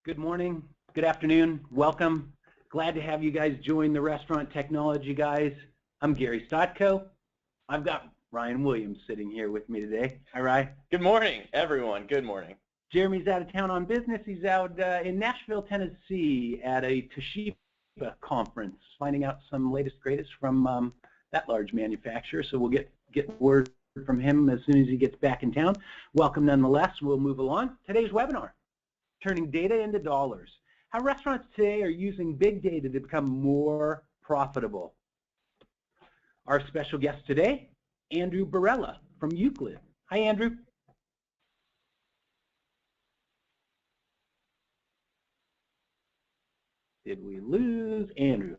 Good morning, good afternoon, welcome. Glad to have you guys join the Restaurant Technology Guys. I'm Gary Stotko. I've got Ryan Williams sitting here with me today. Hi, Ryan. Good morning, everyone. Good morning. Jeremy's out of town on business. He's out in Nashville, Tennessee at a Toshiba conference, finding out some latest greatest from that large manufacturer. So we'll get word from him as soon as he gets back in town. Welcome nonetheless. We'll move along. Today's webinar, turning data into dollars. How restaurants today are using big data to become more profitable. Our special guest today, Andrew Borella from Euclid. Hi, Andrew. Did we lose Andrew?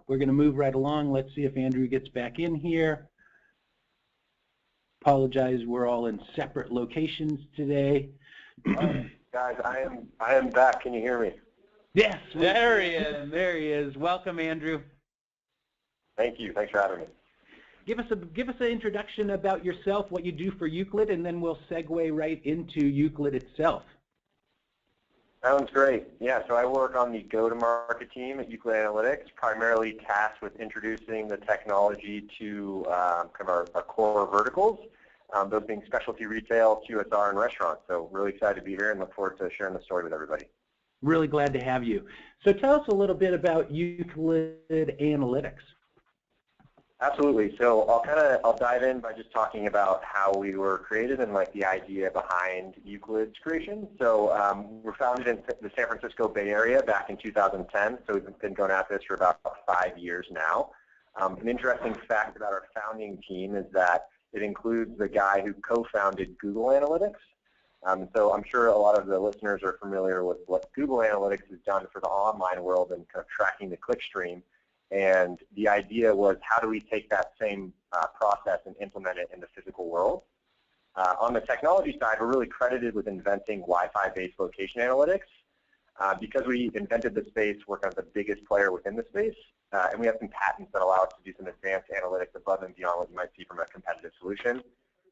We're going to move right along. Let's see if Andrew gets back in here. Apologize, we're all in separate locations today. Guys, I am back. Can you hear me? Yes, there he is. There he is. Welcome, Andrew. Thank you. Thanks for having me. Give us an introduction about yourself, what you do for Euclid, and then we'll segue right into Euclid itself. Sounds great. Yeah, so I work on the go-to-market team at Euclid Analytics, primarily tasked with introducing the technology to kind of our core verticals, those being specialty retail, QSR, and restaurants. So really excited to be here and look forward to sharing the story with everybody. Really glad to have you. So tell us a little bit about Euclid Analytics. Absolutely. So I'll dive in by just talking about how we were created and like the idea behind Euclid's creation. So we're founded in the San Francisco Bay Area back in 2010. So we've been going at this for about 5 years now. An interesting fact about our founding team is that it includes the guy who co-founded Google Analytics. So I'm sure a lot of the listeners are familiar with what Google Analytics has done for the online world and kind of tracking the click stream. And the idea was, how do we take that same process and implement it in the physical world? On the technology side, we're really credited with inventing Wi-Fi-based location analytics. Because we invented the space, we're kind of the biggest player within the space. And we have some patents that allow us to do some advanced analytics above and beyond what you might see from a competitive solution.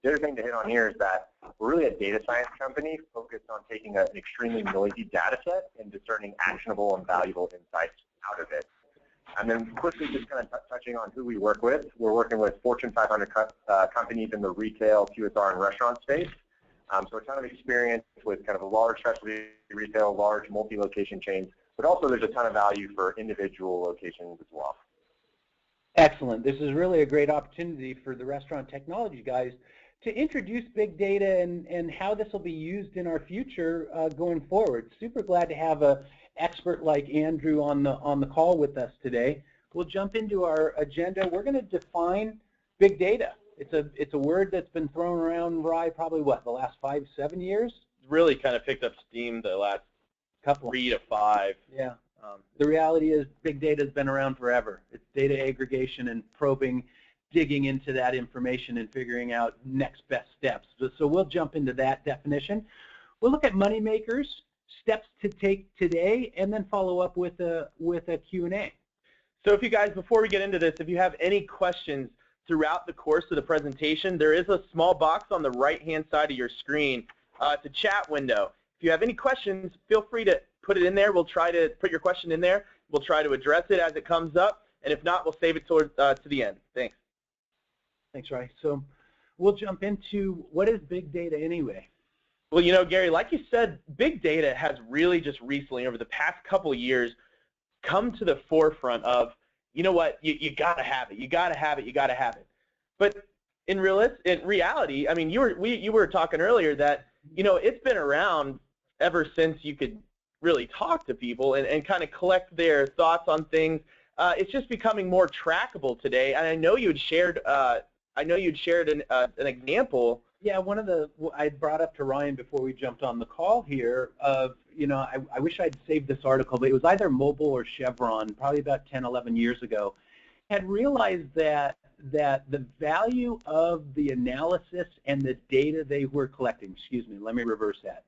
The other thing to hit on here is that we're really a data science company focused on taking an extremely noisy data set and discerning actionable and valuable insights out of it. And then quickly just kind of touching on who we work with. We're working with Fortune 500 companies in the retail, QSR, and restaurant space. So a ton of experience with kind of a large specialty retail, large multi-location chains, but also there's a ton of value for individual locations as well. Excellent. This is really a great opportunity for the Restaurant Technology Guys to introduce big data and how this will be used in our future going forward. Super glad to have an expert like Andrew on the call with us today. We'll jump into our agenda. We're going to define big data. It's a word that's been thrown around, Rye, probably what, the last 5-7 years? Really kind of picked up steam the last couple 3 to 5. Yeah. The reality is big data has been around forever. It's data aggregation and probing, digging into that information and figuring out next best steps. So we'll jump into that definition. We'll look at money makers, steps to take today, and then follow up with a Q&A. So if you guys, before we get into this, if you have any questions throughout the course of the presentation, there is a small box on the right-hand side of your screen. It's a chat window. If you have any questions, feel free to put it in there. We'll try to put your question in there. We'll try to address it as it comes up, and if not, we'll save it to the end. Thanks. Thanks, Ray. So we'll jump into what is big data anyway? Well, you know, Gary, like you said, big data has really just recently, over the past couple of years, come to the forefront of, you know what, you got to have it. You got to have it. You got to have it. But in reality, I mean, you were talking earlier that, you know, it's been around ever since you could really talk to people and kind of collect their thoughts on things. It's just becoming more trackable today. And I know you had shared an example. Yeah, one of the I brought up to Ryan before we jumped on the call here of, you know, I wish I'd saved this article, but it was either Mobil or Chevron, probably about 10, 11 years ago, had realized that the value of the analysis and the data they were collecting, excuse me, let me reverse that.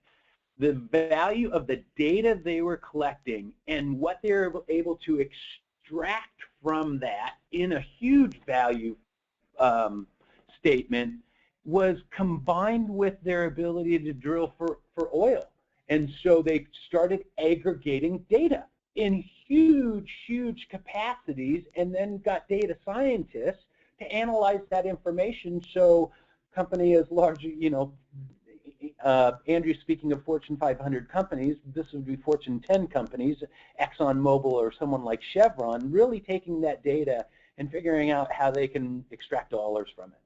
The value of the data they were collecting and what they were able to extract from that in a huge value statement was combined with their ability to drill for oil. And so they started aggregating data in huge, huge capacities, and then got data scientists to analyze that information. So company as large, Andrew, speaking of Fortune 500 companies, this would be Fortune 10 companies, ExxonMobil or someone like Chevron, really taking that data and figuring out how they can extract dollars from it.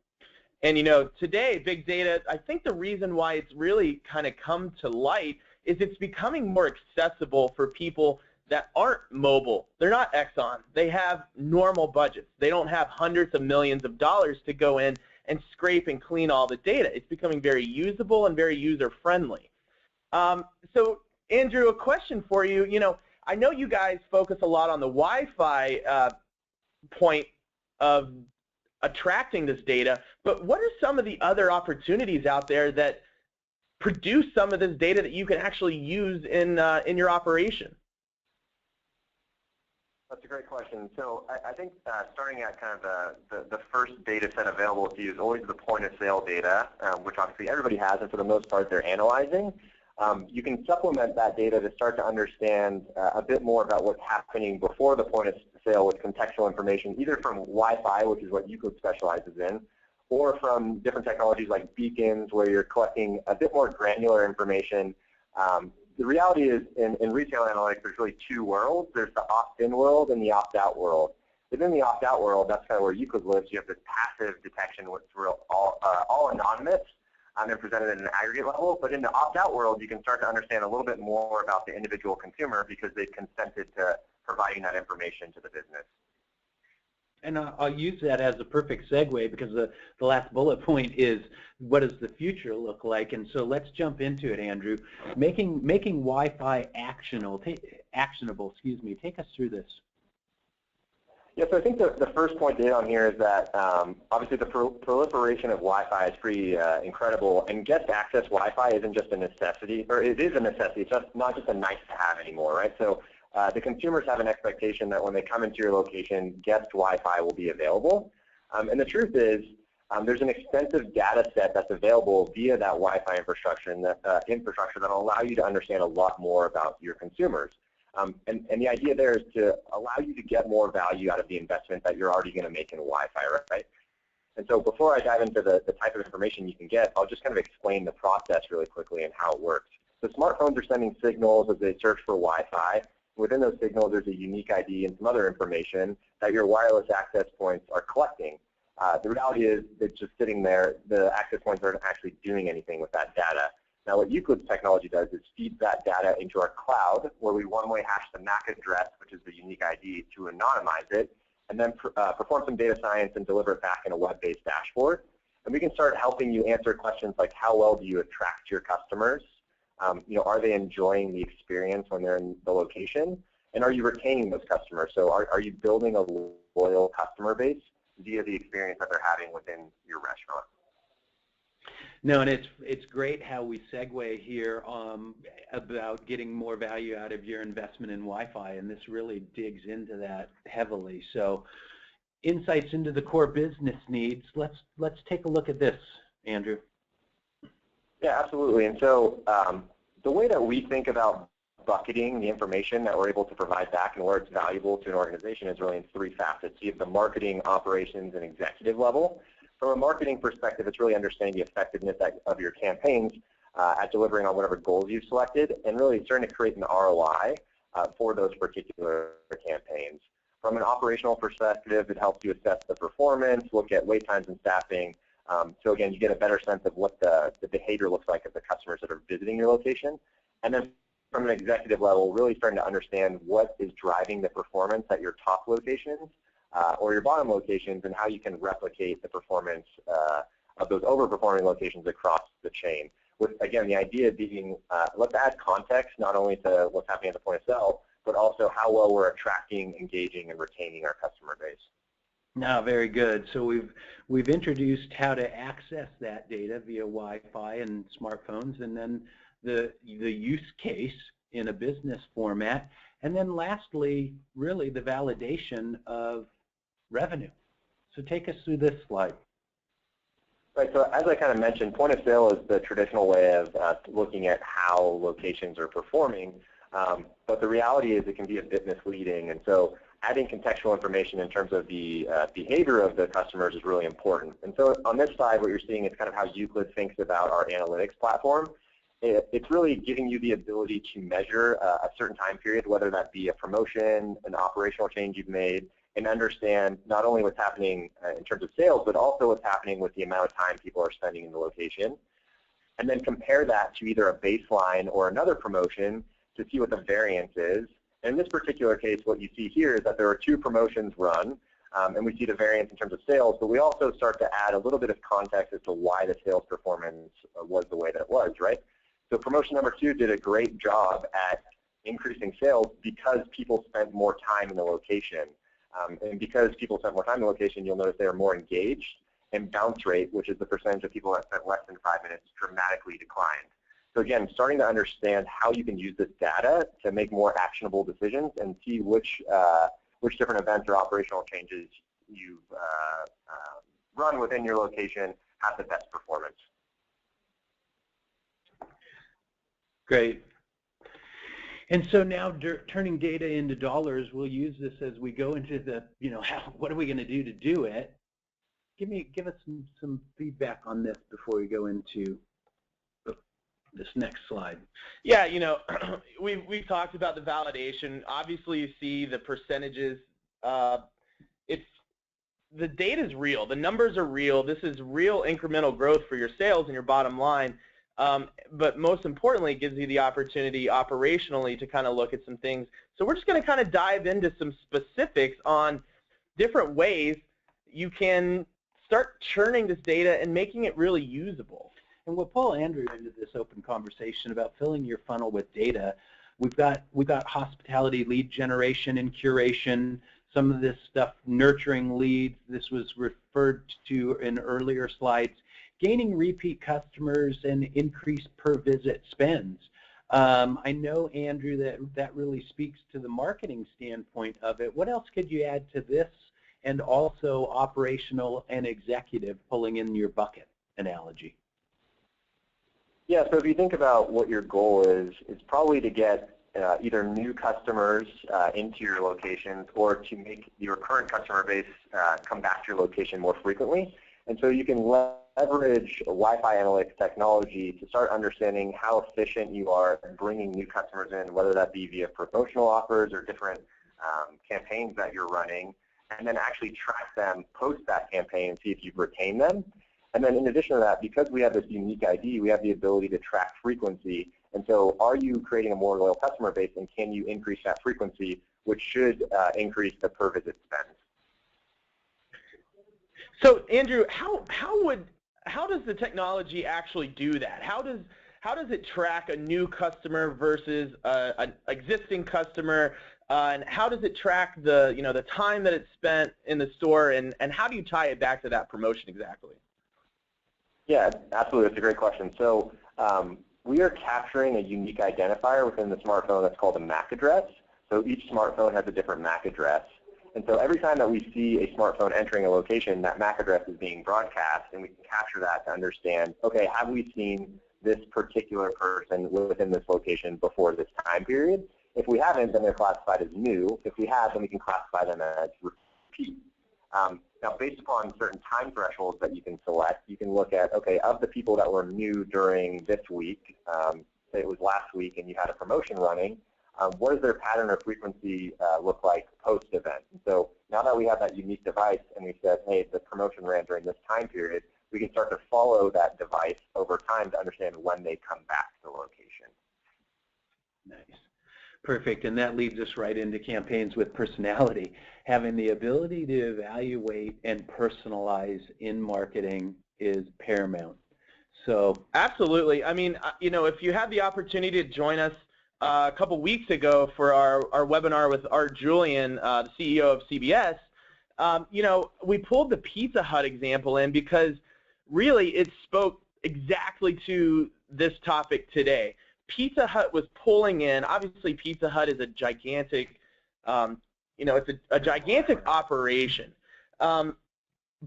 And today, big data, I think the reason why it's really kind of come to light is it's becoming more accessible for people that aren't mobile. They're not Exxon. They have normal budgets. They don't have hundreds of millions of dollars to go in and scrape and clean all the data. It's becoming very usable and very user-friendly. So, Andrew, a question for you. I know you guys focus a lot on the Wi-Fi point of attracting this data, but what are some of the other opportunities out there that produce some of this data that you can actually use in your operation? That's a great question. So I think starting at kind of the first data set available to you is always the point of sale data, which obviously everybody has, and for the most part they're analyzing. You can supplement that data to start to understand a bit more about what's happening before the point of sale with contextual information, either from Wi-Fi, which is what Euclid specializes in, or from different technologies like beacons, where you're collecting a bit more granular information. The reality is, in retail analytics, there's really two worlds. There's the opt-in world and the opt-out world. Within the opt-out world, that's kind of where Euclid lives. You have this passive detection, which is all anonymous and presented at an aggregate level. But in the opt-out world, you can start to understand a little bit more about the individual consumer because they've consented to providing that information to the business. And I'll use that as a perfect segue because the last bullet point is, what does the future look like? And so let's jump into it, Andrew. Making Wi-Fi actionable. Take us through this. Yeah, so I think the first point to hit on here is that obviously the proliferation of Wi-Fi is pretty incredible, and guest access Wi-Fi isn't just a necessity, or it is a necessity. It's not just a nice to have anymore, right? So the consumers have an expectation that when they come into your location, guest Wi-Fi will be available. And the truth is, there's an extensive data set that's available via that Wi-Fi infrastructure that'll allow you to understand a lot more about your consumers. And the idea there is to allow you to get more value out of the investment that you're already going to make in Wi-Fi, right? And so before I dive into the type of information you can get, I'll just kind of explain the process really quickly and how it works. So smartphones are sending signals as they search for Wi-Fi. Within those signals, there's a unique ID and some other information that your wireless access points are collecting. The reality is it's just sitting there. The access points aren't actually doing anything with that data. Now, what Euclid's technology does is feed that data into our cloud, where we one-way hash the MAC address, which is the unique ID, to anonymize it, and then perform some data science and deliver it back in a web-based dashboard. And we can start helping you answer questions like, how well do you attract your customers? Are they enjoying the experience when they're in the location? And are you retaining those customers? So are you building a loyal customer base via the experience that they're having within your restaurant? No, and it's great how we segue here about getting more value out of your investment in Wi-Fi, and this really digs into that heavily. So insights into the core business needs. Let's take a look at this, Andrew. Yeah, absolutely. And so the way that we think about bucketing the information that we're able to provide back and where it's valuable to an organization is really in three facets. You have the marketing, operations, and executive level. From a marketing perspective, it's really understanding the effectiveness of your campaigns at delivering on whatever goals you've selected, and really starting to create an ROI for those particular campaigns. From an operational perspective, it helps you assess the performance, look at wait times and staffing. So again, you get a better sense of what the behavior looks like of the customers that are visiting your location. And then from an executive level, really starting to understand what is driving the performance at your top locations or your bottom locations, and how you can replicate the performance of those overperforming locations across the chain. With, again, the idea being, let's add context not only to what's happening at the point of sale, but also how well we're attracting, engaging, and retaining our customer base. No, very good. So we've introduced how to access that data via Wi-Fi and smartphones, and then the use case in a business format, and then lastly, really the validation of revenue. So take us through this slide. Right, so as I kind of mentioned, point of sale is the traditional way of looking at how locations are performing, but the reality is it can be a bit misleading, and so adding contextual information in terms of the behavior of the customers is really important. And so on this slide, what you're seeing is kind of how Euclid thinks about our analytics platform. It's really giving you the ability to measure a certain time period, whether that be a promotion, an operational change you've made, and understand not only what's happening in terms of sales, but also what's happening with the amount of time people are spending in the location. And then compare that to either a baseline or another promotion to see what the variance is. In this particular case, what you see here is that there are 2 promotions run, and we see the variance in terms of sales, but we also start to add a little bit of context as to why the sales performance was the way that it was, right? So promotion number 2 did a great job at increasing sales because people spent more time in the location. And because people spent more time in the location, you'll notice they are more engaged, and bounce rate, which is the percentage of people that spent less than 5 minutes, dramatically declined. So again, starting to understand how you can use this data to make more actionable decisions and see which different events or operational changes you've run within your location have the best performance. Great. And so now turning data into dollars, we'll use this as we go into the, what are we going to do it? Give us some feedback on this before we go into this next slide. Yeah, we've talked about the validation. Obviously, you see the percentages. The data is real. The numbers are real. This is real incremental growth for your sales and your bottom line. But most importantly, it gives you the opportunity operationally to kind of look at some things. So we're just going to kind of dive into some specifics on different ways you can start churning this data and making it really usable. And we'll pull Andrew into this open conversation about filling your funnel with data. We've got hospitality lead generation and curation, some of this stuff nurturing leads. This was referred to in earlier slides. Gaining repeat customers and increased per visit spends. I know, Andrew, that really speaks to the marketing standpoint of it. What else could you add to this, and also operational and executive, pulling in your bucket analogy? Yeah, so if you think about what your goal is, it's probably to get either new customers into your locations, or to make your current customer base come back to your location more frequently. And so you can leverage Wi-Fi analytics technology to start understanding how efficient you are in bringing new customers in, whether that be via promotional offers or different campaigns that you're running, and then actually track them post that campaign and see if you've retained them. And then in addition to that, because we have this unique ID, we have the ability to track frequency. And so are you creating a more loyal customer base, and can you increase that frequency, which should increase the per visit spend. So Andrew, how does the technology actually do that? How does it track a new customer versus an existing customer, and how does it track the time that it's spent in the store, and how do you tie it back to that promotion exactly? Yeah, absolutely. That's a great question. So we are capturing a unique identifier within the smartphone that's called a MAC address. So each smartphone has a different MAC address. And so every time that we see a smartphone entering a location, that MAC address is being broadcast, and we can capture that to understand, okay, have we seen this particular person within this location before this time period? If we haven't, then they're classified as new. If we have, then we can classify them as repeat. Now, based upon certain time thresholds that you can select, you can look at, okay, of the people that were new during this week, say it was last week and you had a promotion running, what does their pattern or frequency look like post-event? So now that we have that unique device and we said, hey, the promotion ran during this time period, we can start to follow that device over time to understand when they come back to the location. Nice. Perfect. And that leads us right into campaigns with personality. Having the ability to evaluate and personalize in marketing is paramount. So absolutely. I mean, if you had the opportunity to join us a couple weeks ago for our webinar with Art Julian, the CEO of CBS, we pulled the Pizza Hut example in because really it spoke exactly to this topic today. Pizza Hut was pulling in, obviously Pizza Hut is a gigantic, it's a gigantic operation.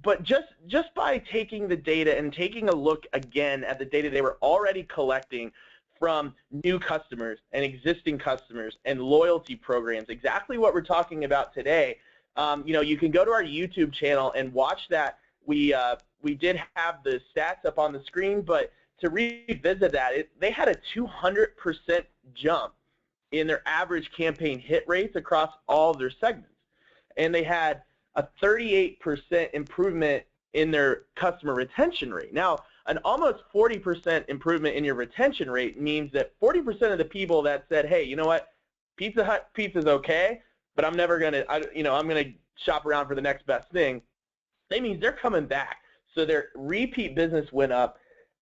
But just by taking the data and taking a look again at the data they were already collecting from new customers and existing customers and loyalty programs, exactly what we're talking about today. You can go to our YouTube channel and watch that. We did have the stats up on the screen, but to revisit that, they had a 200% jump in their average campaign hit rates across all of their segments. And they had a 38% improvement in their customer retention rate. Now, an almost 40% improvement in your retention rate means that 40% of the people that said, hey, you know what, Pizza Hut pizza's okay, but I'm never going to, I'm going to shop around for the next best thing, that means they're coming back. So their repeat business went up,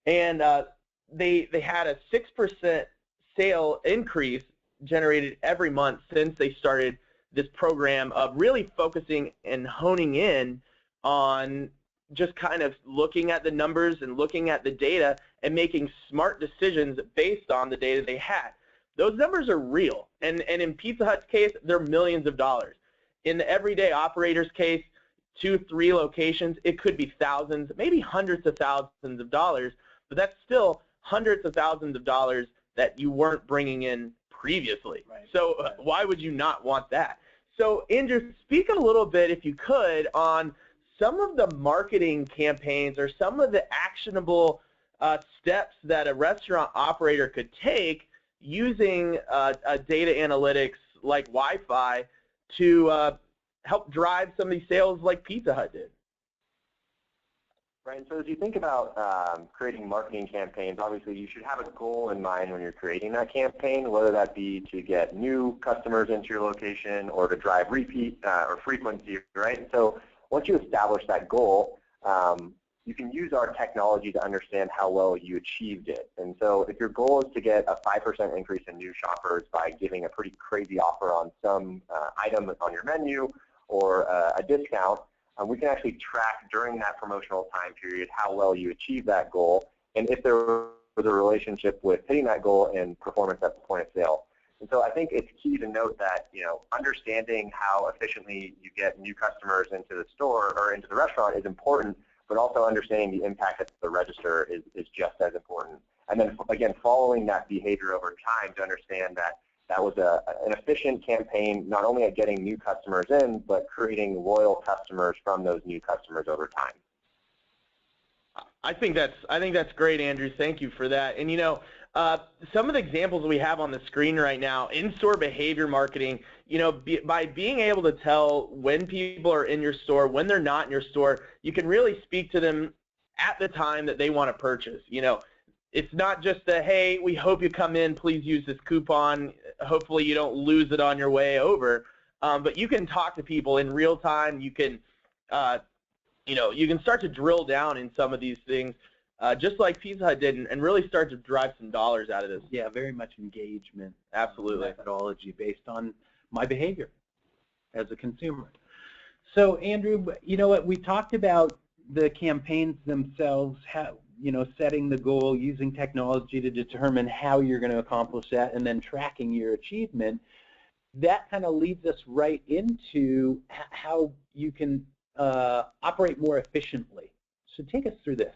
and they had a 6% sale increase generated every month since they started this program of really focusing and honing in on just kind of looking at the numbers and looking at the data and making smart decisions based on the data they had. Those numbers are real, and in Pizza Hut's case, they're millions of dollars. In the everyday operator's case, 2-3 locations, it could be thousands, maybe hundreds of thousands of dollars, but that's still hundreds of thousands of dollars that you weren't bringing in previously. Right. So why would you not want that? So Andrew, speak a little bit, if you could, on some of the marketing campaigns or some of the actionable steps that a restaurant operator could take using data analytics like Wi-Fi to help drive some of these sales like Pizza Hut did. Right, so as you think about creating marketing campaigns, obviously you should have a goal in mind when you're creating that campaign, whether that be to get new customers into your location or to drive repeat or frequency, right? So once you establish that goal, you can use our technology to understand how well you achieved it. And so if your goal is to get a 5% increase in new shoppers by giving a pretty crazy offer on some item on your menu or a discount, we can actually track during that promotional time period how well you achieve that goal and if there was a relationship with hitting that goal and performance at the point of sale. And so I think it's key to note that, understanding how efficiently you get new customers into the store or into the restaurant is important, but also understanding the impact at the register is just as important. And then, again, following that behavior over time to understand that that was an efficient campaign, not only at getting new customers in, but creating loyal customers from those new customers over time. I think that's great, Andrew. Thank you for that. And some of the examples we have on the screen right now, in-store behavior marketing, by being able to tell when people are in your store, when they're not in your store, you can really speak to them at the time that they want to purchase. It's not just a, hey, we hope you come in, please use this coupon. Hopefully you don't lose it on your way over. But you can talk to people in real time. You can, you can start to drill down in some of these things, just like Pizza Hut did, and really start to drive some dollars out of this. Yeah, very much engagement. Absolutely. Methodology based on my behavior as a consumer. So Andrew, you know what, we talked about the campaigns themselves, how, setting the goal, using technology to determine how you're going to accomplish that, and then tracking your achievement. That kind of leads us right into how you can operate more efficiently. So take us through this.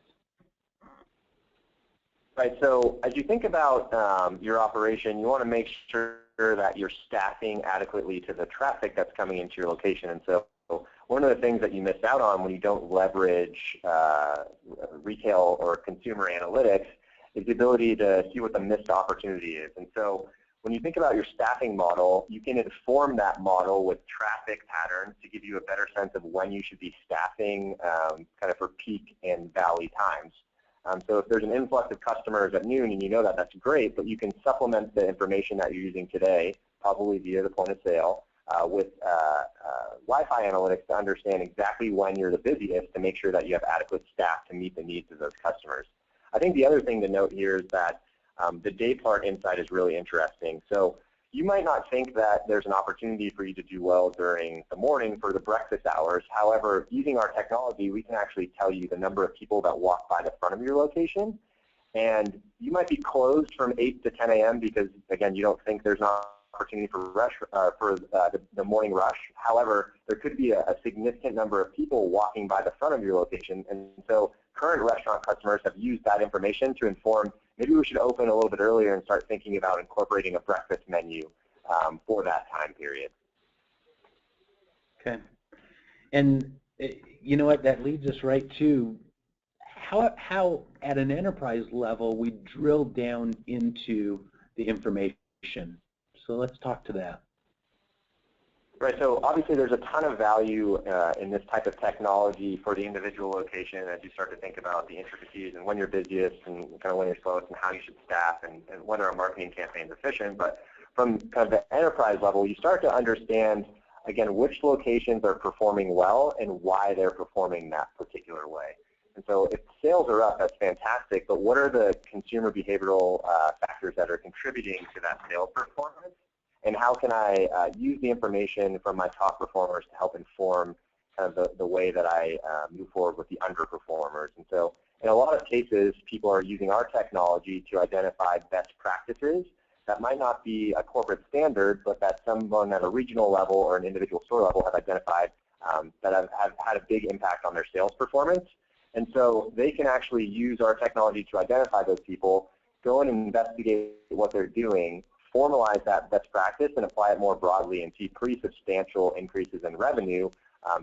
Right, so as you think about your operation, you want to make sure that you're staffing adequately to the traffic that's coming into your location. And so one of the things that you miss out on when you don't leverage retail or consumer analytics is the ability to see what the missed opportunity is. And so when you think about your staffing model, you can inform that model with traffic patterns to give you a better sense of when you should be staffing kind of for peak and valley times. So if there's an influx of customers at noon and you know that, that's great, but you can supplement the information that you're using today, probably via the point of sale, with Wi-Fi analytics to understand exactly when you're the busiest to make sure that you have adequate staff to meet the needs of those customers. I think the other thing to note here is that the day part insight is really interesting. So you might not think that there's an opportunity for you to do well during the morning for the breakfast hours. However, using our technology, we can actually tell you the number of people that walk by the front of your location. And you might be closed from 8 to 10 a.m. because, again, you don't think there's an opportunity for the morning rush. However, there could be a significant number of people walking by the front of your location, and so current restaurant customers have used that information to inform maybe we should open a little bit earlier and start thinking about incorporating a breakfast menu for that time period. Okay. And you know what, that leads us right to how at an enterprise level we drill down into the information. So let's talk to that. Right, so obviously there's a ton of value in this type of technology for the individual location as you start to think about the intricacies and when you're busiest and kind of when you're slowest and how you should staff and whether a marketing campaign is efficient. But from kind of the enterprise level, you start to understand, again, which locations are performing well and why they're performing that particular way. And so if sales are up, that's fantastic, but what are the consumer behavioral factors that are contributing to that sales performance? And how can I use the information from my top performers to help inform kind of the way that I move forward with the underperformers? And so in a lot of cases, people are using our technology to identify best practices that might not be a corporate standard, but that someone at a regional level or an individual store level have identified that have had a big impact on their sales performance. And so they can actually use our technology to identify those people, go and investigate what they're doing, formalize that best practice, and apply it more broadly and see pretty substantial increases in revenue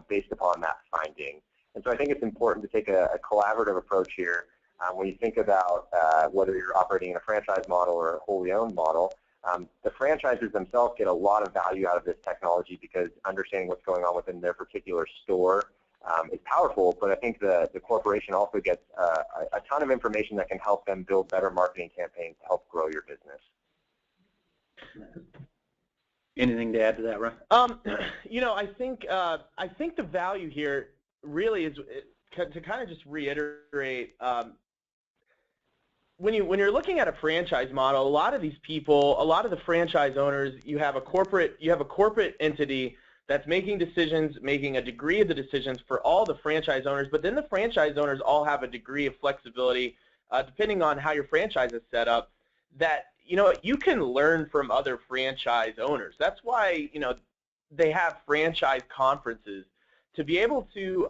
based upon that finding. And so I think it's important to take a collaborative approach here when you think about whether you're operating in a franchise model or a wholly owned model. The franchises themselves get a lot of value out of this technology because understanding what's going on within their particular store is powerful, but I think the corporation also gets a ton of information that can help them build better marketing campaigns to help grow your business. Anything to add to that, Ryan? You know, I think the value here really is to kind of just reiterate. When you're looking at a franchise model, a lot of these people, a lot of the franchise owners, you have a corporate entity that's making decisions, making a degree of the decisions for all the franchise owners, but then the franchise owners all have a degree of flexibility, depending on how your franchise is set up, that, you know, you can learn from other franchise owners. That's why, you know, they have franchise conferences to be able to,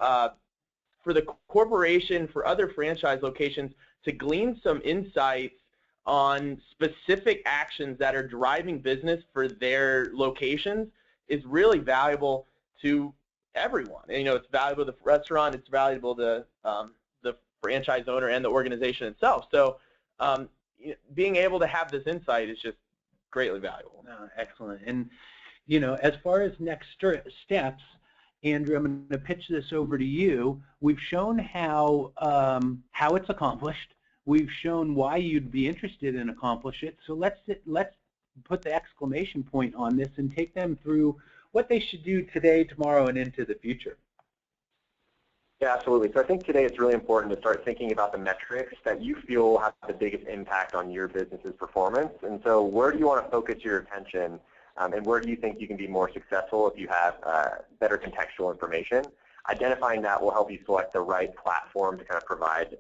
for the corporation, for other franchise locations, to glean some insights on specific actions that are driving business for their locations is really valuable to everyone. And, you know, it's valuable to the restaurant, it's valuable to the franchise owner and the organization itself. So being able to have this insight is just greatly valuable. Excellent. And, you know, as far as next steps, Andrew, I'm going to pitch this over to you. We've shown how it's accomplished. We've shown why you'd be interested in accomplish it. So let's put the exclamation point on this and take them through what they should do today, tomorrow, and into the future. Yeah, absolutely. So I think today it's really important to start thinking about the metrics that you feel have the biggest impact on your business's performance. And so where do you want to focus your attention, and where do you think you can be more successful if you have better contextual information? Identifying that will help you select the right platform to kind of provide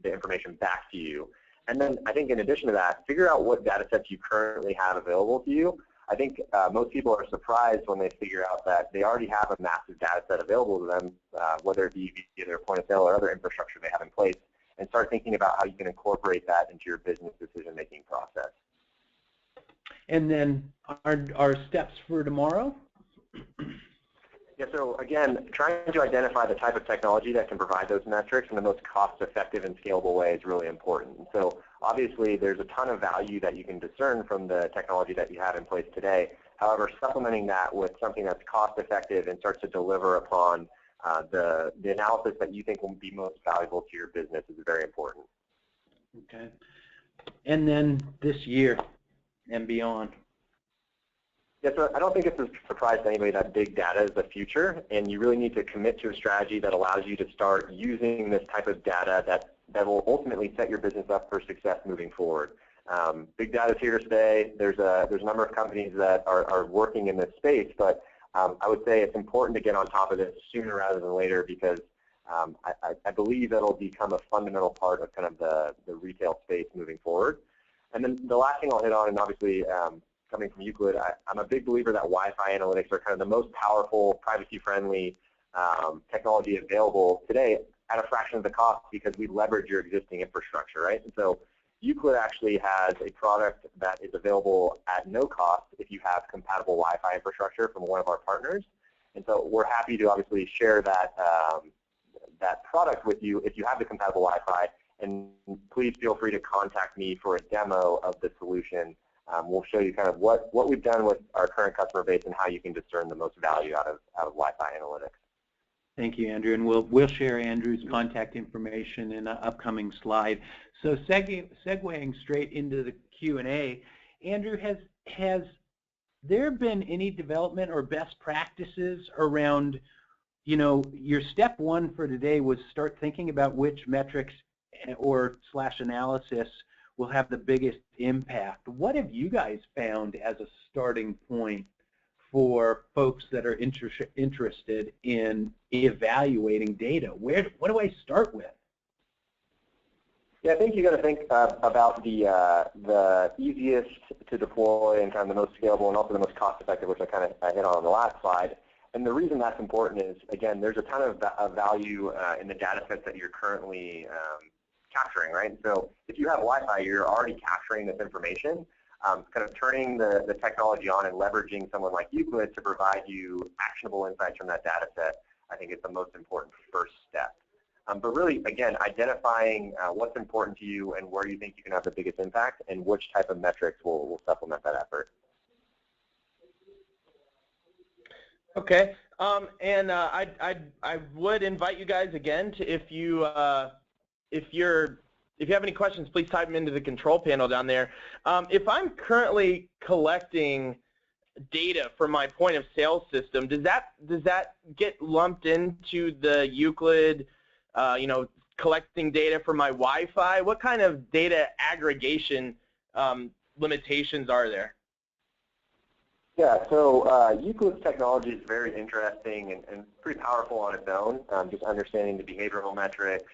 the information back to you. And then I think in addition to that, figure out what data sets you currently have available to you. I think most people are surprised when they figure out that they already have a massive data set available to them, whether it be via their point of sale or other infrastructure they have in place, and start thinking about how you can incorporate that into your business decision-making process. And then our steps for tomorrow? Yeah, so again, trying to identify the type of technology that can provide those metrics in the most cost-effective and scalable way is really important. And so obviously there's a ton of value that you can discern from the technology that you have in place today. However, supplementing that with something that's cost-effective and starts to deliver upon the analysis that you think will be most valuable to your business is very important. Okay. And then this year and beyond. Yeah, so I don't think it's a surprise to anybody that big data is the future, and you really need to commit to a strategy that allows you to start using this type of data that will ultimately set your business up for success moving forward. Big data is here to stay. There's a number of companies that are working in this space, but I would say it's important to get on top of this sooner rather than later because I believe that it'll become a fundamental part of kind of the retail space moving forward. And then the last thing I'll hit on, and obviously kind coming from Euclid, I'm a big believer that Wi-Fi analytics are kind of the most powerful, privacy-friendly technology available today at a fraction of the cost because we leverage your existing infrastructure, right? And so Euclid actually has a product that is available at no cost if you have compatible Wi-Fi infrastructure from one of our partners. And so we're happy to obviously share that, that product with you if you have the compatible Wi-Fi. And please feel free to contact me for a demo of the solution. We'll show you kind of what we've done with our current customer base and how you can discern the most value out of Wi-Fi analytics. Thank you, Andrew, and we'll share Andrew's contact information in an upcoming slide. So segueing straight into the Q&A, Andrew, has there been any development or best practices around, you know, your step one for today was start thinking about which metrics or / analysis will have the biggest impact. What have you guys found as a starting point for folks that are interested in evaluating data? What do I start with? Yeah, I think you got to think about the easiest to deploy and kind of the most scalable and also the most cost-effective, which I hit on the last slide. And the reason that's important is, again, there's a ton of value in the data sets that you're currently capturing, right? So if you have Wi-Fi, you're already capturing this information. Kind of turning the technology on and leveraging someone like Euclid to provide you actionable insights from that data set, I think is the most important first step. But really, again, identifying what's important to you and where you think you can have the biggest impact and which type of metrics will supplement that effort. Okay, and I would invite you guys again to if you have any questions, please type them into the control panel down there. If I'm currently collecting data from my point of sale system, does that get lumped into the Euclid, you know, collecting data from my Wi-Fi? What kind of data aggregation limitations are there? Yeah, so Euclid's technology is very interesting and pretty powerful on its own. Just understanding the behavioral metrics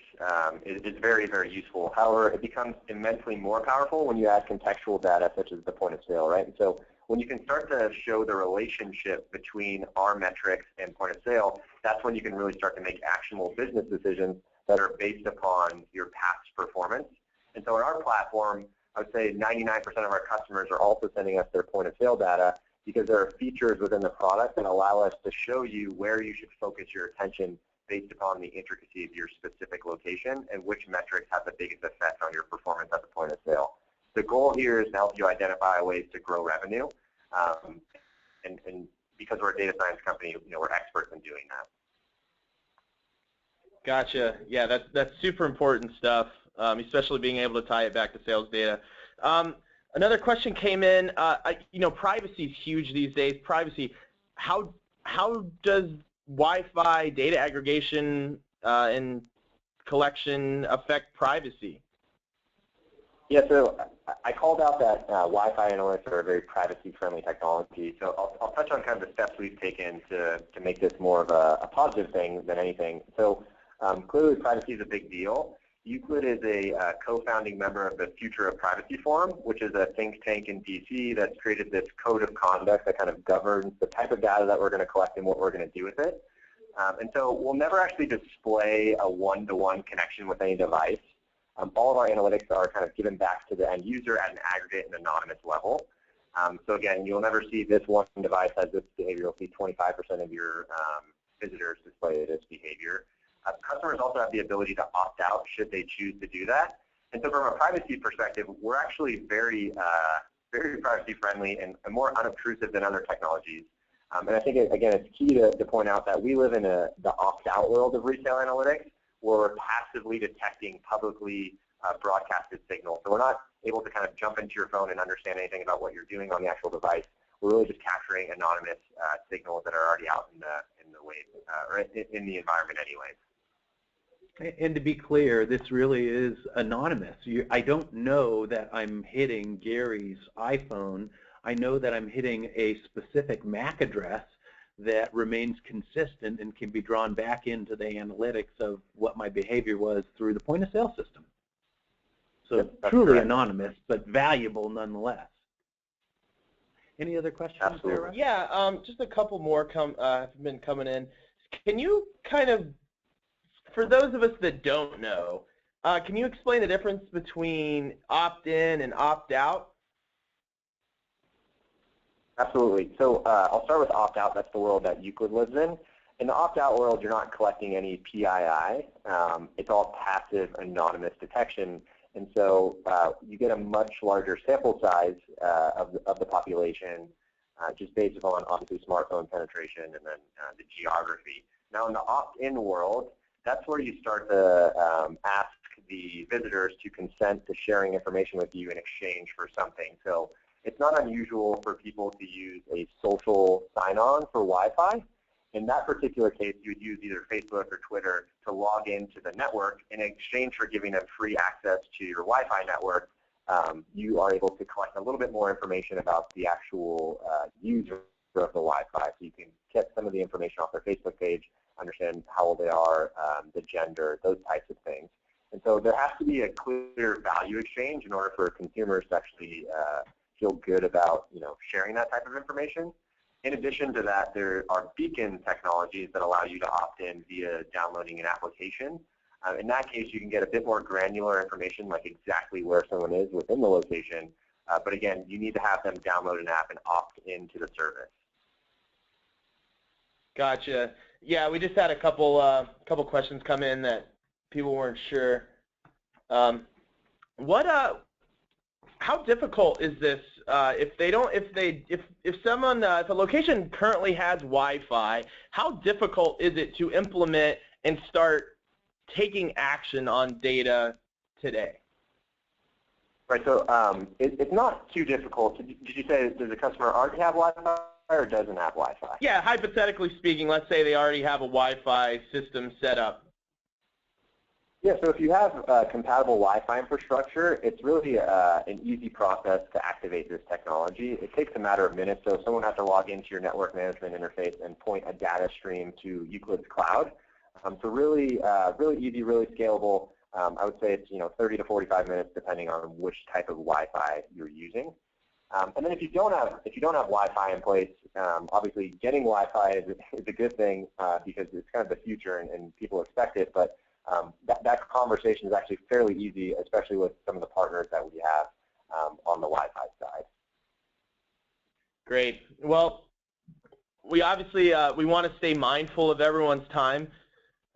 is very, very useful. However, it becomes immensely more powerful when you add contextual data such as the point of sale, right? And so when you can start to show the relationship between our metrics and point of sale, that's when you can really start to make actionable business decisions that are based upon your past performance. And so in our platform, I would say 99% of our customers are also sending us their point of sale data, because there are features within the product that allow us to show you where you should focus your attention based upon the intricacy of your specific location and which metrics have the biggest effect on your performance at the point of sale. The goal here is to help you identify ways to grow revenue, and because we're a data science company, you know, we're experts in doing that. Gotcha. Yeah, that's super important stuff, especially being able to tie it back to sales data. Another question came in. You know, privacy is huge these days. Privacy. How does Wi-Fi data aggregation and collection affect privacy? Yeah, so I called out that Wi-Fi analytics are a very privacy-friendly technology. So I'll touch on kind of the steps we've taken to make this more of a positive thing than anything. So clearly, privacy is a big deal. Euclid is a co-founding member of the Future of Privacy Forum, which is a think tank in DC that's created this code of conduct that kind of governs the type of data that we're going to collect and what we're going to do with it. And so we'll never actually display a one-to-one connection with any device. All of our analytics are kind of given back to the end user at an aggregate and anonymous level. So again, you'll never see this one device has this behavior. You'll see 25% of your visitors display this behavior. Customers also have the ability to opt out should they choose to do that. And so from a privacy perspective, we're actually very, very privacy friendly and more unobtrusive than other technologies. And I think, again, it's key to point out that we live in the opt-out world of retail analytics, where we're passively detecting publicly broadcasted signals. So we're not able to kind of jump into your phone and understand anything about what you're doing on the actual device. We're really just capturing anonymous signals that are already out in the wave or in the environment anyways. And to be clear, this really is anonymous. I don't know that I'm hitting Gary's iPhone. I know that I'm hitting a specific MAC address that remains consistent and can be drawn back into the analytics of what my behavior was through the point of sale system. So truly anonymous, but valuable nonetheless. Any other questions? Absolutely. There, Yeah, just a couple more have been coming in. Can you kind of, for those of us that don't know, can you explain the difference between opt-in and opt-out? Absolutely. So I'll start with opt-out. That's the world that Euclid lives in. In the opt-out world, you're not collecting any PII. It's all passive, anonymous detection. And so you get a much larger sample size of the population, just based upon, obviously, smartphone penetration and then the geography. Now, in the opt-in world, that's where you start to ask the visitors to consent to sharing information with you in exchange for something. So it's not unusual for people to use a social sign-on for Wi-Fi. In that particular case, you would use either Facebook or Twitter to log into the network. In exchange for giving them free access to your Wi-Fi network, you are able to collect a little bit more information about the actual user of the Wi-Fi. So you can get some of the information off their Facebook page, understand how old they are, the gender, those types of things. And so there has to be a clear value exchange in order for consumers to actually feel good about, sharing that type of information. In addition to that, there are beacon technologies that allow you to opt in via downloading an application. In that case, you can get a bit more granular information, like exactly where someone is within the location. But again, you need to have them download an app and opt into the service. Gotcha. Yeah, we just had a couple questions come in that people weren't sure. How difficult is this if a location currently has Wi-Fi? How difficult is it to implement and start taking action on data today? Right. So it's not too difficult. Did you say, does a customer already have Wi-Fi or doesn't have Wi-Fi? Yeah, hypothetically speaking, let's say they already have a Wi-Fi system set up. Yeah, so if you have compatible Wi-Fi infrastructure, it's really an easy process to activate this technology. It takes a matter of minutes, so someone has to log into your network management interface and point a data stream to Euclid's cloud. So really easy, really scalable. I would say it's 30 to 45 minutes depending on which type of Wi-Fi you're using. And then if you don't have Wi-Fi in place, obviously getting Wi-Fi is a good thing because it's kind of the future and people expect it. But that conversation is actually fairly easy, especially with some of the partners that we have on the Wi-Fi side. Great. Well, we obviously we want to stay mindful of everyone's time,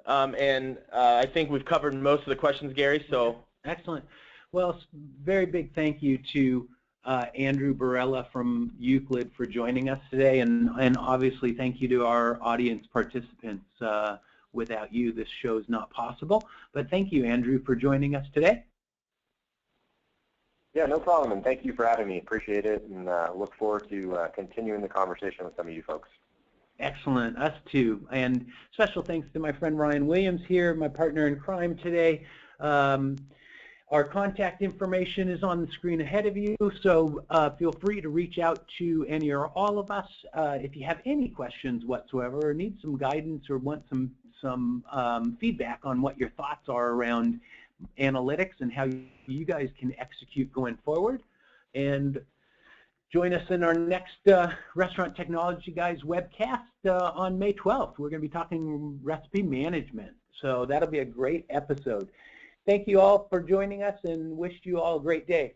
and I think we've covered most of the questions, Gary. So excellent. Well, very big thank you to Andrew Borella from Euclid for joining us today, and obviously thank you to our audience participants. Without you, this show is not possible. But thank you, Andrew, for joining us today. Yeah, no problem, and thank you for having me. Appreciate it, and look forward to continuing the conversation with some of you folks. Excellent, us too. And special thanks to my friend Ryan Williams here, my partner in crime today. Our contact information is on the screen ahead of you, so feel free to reach out to any or all of us if you have any questions whatsoever, or need some guidance, or want some feedback on what your thoughts are around analytics and how you guys can execute going forward. And join us in our next Restaurant Technology Guys webcast on May 12th. We're going to be talking recipe management, so that'll be a great episode. Thank you all for joining us, and wish you all a great day.